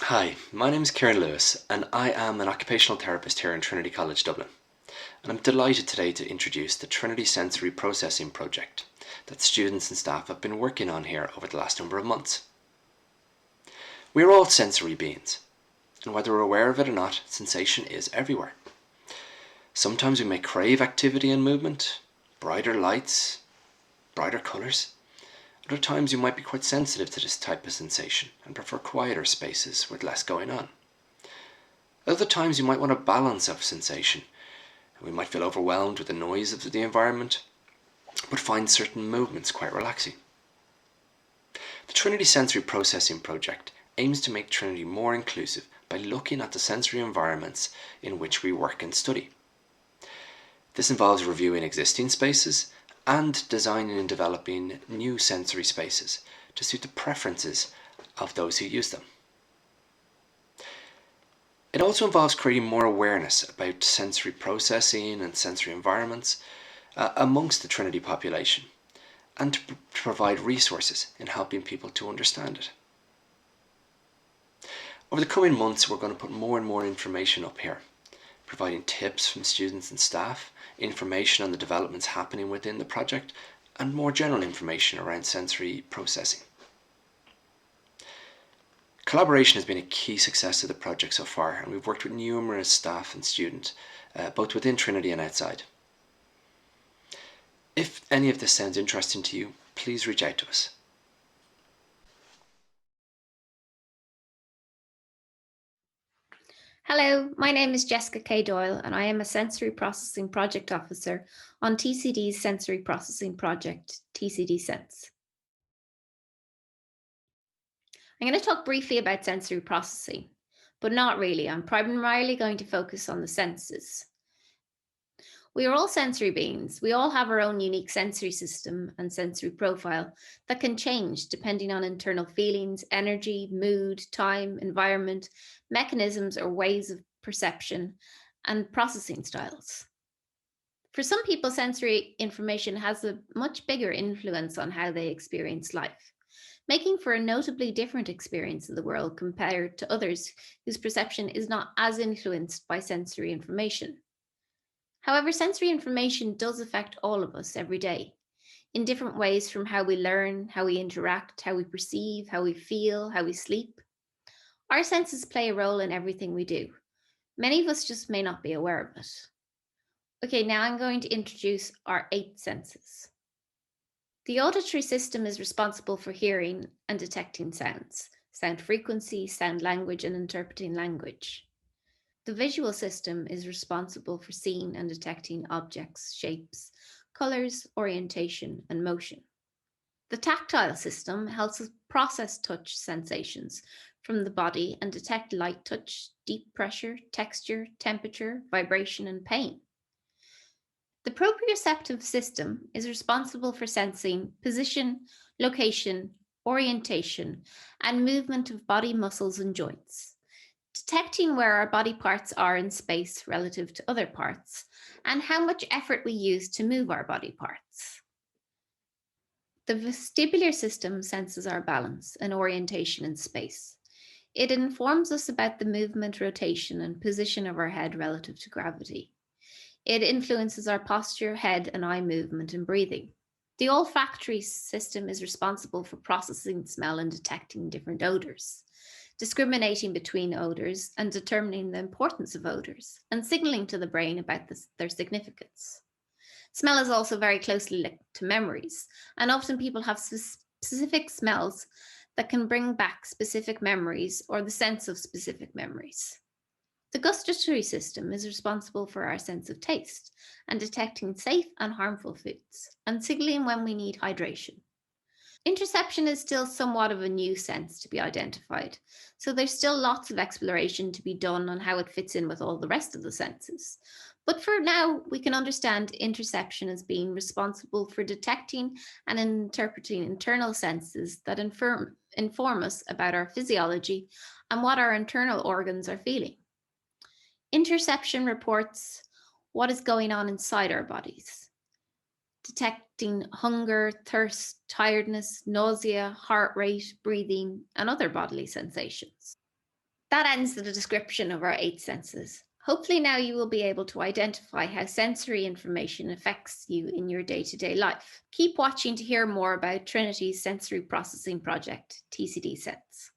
Hi, my name is Kieran Lewis and I am an occupational therapist here in Trinity College Dublin. And I'm delighted today to introduce the Trinity Sensory Processing Project that students and staff have been working on here over the last number of months. We are all sensory beings, and whether we're aware of it or not, sensation is everywhere. Sometimes we may crave activity and movement, brighter lights, brighter colours. Other times you might be quite sensitive to this type of sensation and prefer quieter spaces with less going on. Other times you might want a balance of sensation. We might feel overwhelmed with the noise of the environment, but find certain movements quite relaxing. The Trinity Sensory Processing Project aims to make Trinity more inclusive by looking at the sensory environments in which we work and study. This involves reviewing existing spaces and designing and developing new sensory spaces to suit the preferences of those who use them. It also involves creating more awareness about sensory processing and sensory environments amongst the Trinity population, and to provide resources in helping people to understand it. Over the coming months, we're going to put more and more information up here, providing tips from students and staff, information on the developments happening within the project, and more general information around sensory processing. Collaboration has been a key success of the project so far, and we've worked with numerous staff and students, both within Trinity and outside. If any of this sounds interesting to you, please reach out to us. Hello, my name is Jessica K Doyle and I am a Sensory Processing Project Officer on TCD's Sensory Processing Project, TCDSense. I'm going to talk briefly about sensory processing, but not really. I'm primarily going to focus on the senses. We are all sensory beings. We all have our own unique sensory system and sensory profile that can change depending on internal feelings, energy, mood, time, environment, mechanisms or ways of perception, and processing styles. For some people, sensory information has a much bigger influence on how they experience life, making for a notably different experience of the world compared to others whose perception is not as influenced by sensory information. However, sensory information does affect all of us every day in different ways, from how we learn, how we interact, how we perceive, how we feel, how we sleep. Our senses play a role in everything we do. Many of us just may not be aware of it. Okay, now I'm going to introduce our 8 senses. The auditory system is responsible for hearing and detecting sounds, sound frequency, sound language, and interpreting language. The visual system is responsible for seeing and detecting objects, shapes, colors, orientation, and motion. The tactile system helps us process touch sensations from the body and detect light touch, deep pressure, texture, temperature, vibration, and pain. The proprioceptive system is responsible for sensing position, location, orientation, and movement of body muscles and joints, detecting where our body parts are in space relative to other parts, and how much effort we use to move our body parts. The vestibular system senses our balance and orientation in space. It informs us about the movement, rotation, and position of our head relative to gravity. It influences our posture, head and eye movement, and breathing. The olfactory system is responsible for processing smell and detecting different odors, discriminating between odors and determining the importance of odors, and signaling to the brain about their significance. Smell is also very closely linked to memories, and often people have specific smells that can bring back specific memories or the sense of specific memories. The gustatory system is responsible for our sense of taste and detecting safe and harmful foods, and signaling when we need hydration. Interoception is still somewhat of a new sense to be identified, so there's still lots of exploration to be done on how it fits in with all the rest of the senses. But for now, we can understand interoception as being responsible for detecting and interpreting internal senses that inform us about our physiology and what our internal organs are feeling. Interoception reports what is going on inside our bodies, detecting hunger, thirst, tiredness, nausea, heart rate, breathing, and other bodily sensations. That ends the description of our 8 senses. Hopefully now you will be able to identify how sensory information affects you in your day-to-day life. Keep watching to hear more about Trinity's sensory processing project, TCDSense.